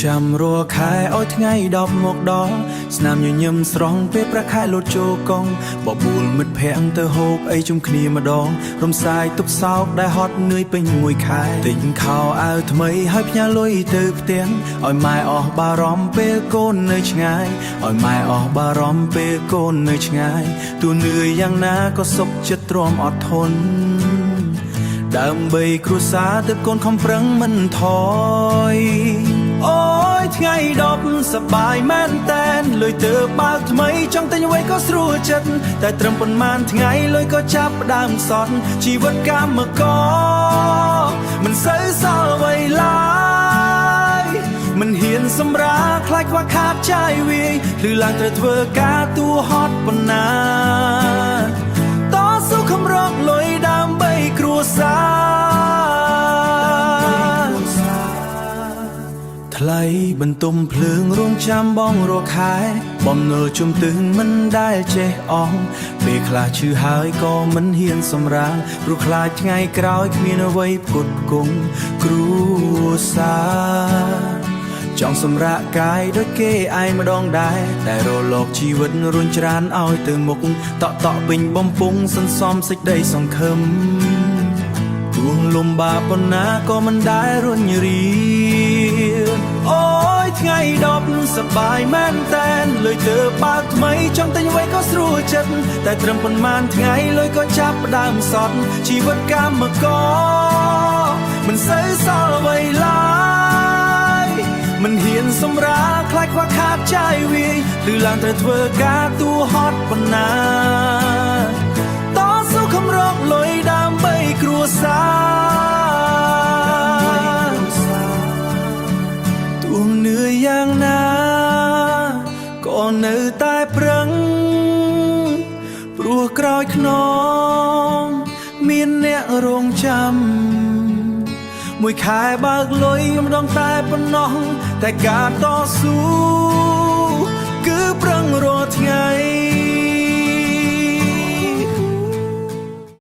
ចាំរាល់ខែឲ្យថ្ងៃ10មកដល់ស្នាមញញឹមស្រស់ពេលប្រាក់ខែលោតចូលកងបបួលមិត្តភ័ក្តិទៅហូបអីជុំគ្នាម្ដងរំសាយទុកសោកដែលហត់នឿយពេញមួយខែទិញខោអាវថ្មីហើយផ្ញើលុយទៅផ្ទះឲ្យម៉ែអស់បារម្ភពេលកូននៅឆ្ងាយឲ្យម៉ែអស់បារម្ភពេលកូននៅឆ្ងាយទោះនឿយយ៉ាងណាក៏សុខចិត្តទ្រាំអត់ធន់ដើម្បីគ្រួសារទើបកូនខំប្រឹងមិនថយអូយថ្ងៃ10សប្បាយមែនតែនលុយទៅបើកថ្មីចង់ទិញអ្វីក៏ស្រួលចិត្តតែត្រឹមប៉ុន្មានថ្ងៃលុយក៏ចាប់ផ្ដើមសត់ជីវិតកម្មករមិនសូវសល់អ្វីឡើយមិនហ៊ានសម្រាខ្លាចខ្វះខាតចាយវាយឬឡើងត្រូវធ្វើការតួហត់ប៉ុណ្ណាតស៊ូខំរកលុយដើម្បីគ្រួសារថ្លៃបន្ទុំភ្លើងរងចាំបងរកខែបំណុលជំទឹងមិនដែលចេះអស់ពេលខ្លះឈឺហើយក៏មិនហ៊ានសម្រាលព្រោះខ្លាចថ្ងៃក្រោយគ្មានអ្វីផ្គត់ផ្គង់គ្រួសារចង់សម្រាកកាយដូចគេឯងម្ដងដែរតែរលកជីវិតរុញច្រានឲ្យទៅមុខតក់ពេញបំពង់សន្សំសេចក្តីសង្ឃឹមទោះលំបាកប៉ុណ្ណាក៏មិនដែលរុញរាអូយថ្ងៃ10សប្បាយមែនតែនលុយទៅបើកថ្មីចង់ទិញអ្វីក៏ស្រួលចិត្តតែត្រឹមប៉ុន្មានថ្ងៃលុយក៏ចាប់ផ្ដើមសត់ជីវិតកម្មករមិនសូវសល់អ្វីឡើយមិនហ៊ានសម្រាខ្លាចខ្វះខាតចាយវាយឬឡើងត្រូវធ្វើការតួហត់ប៉ុណ្ណាតស៊ូខំរកលុយដើម្បីគ្រួសារទោះនឿយយ៉ាងណាក៏នៅតែប្រឹងព្រោះក្រោយខ្នងមានអ្នករងចាំមួយខែបើកលុយម្ដងតែប៉ុណ្ណោះតែការតស៊ូគឺប្រឹងរាល់ថ្ងៃ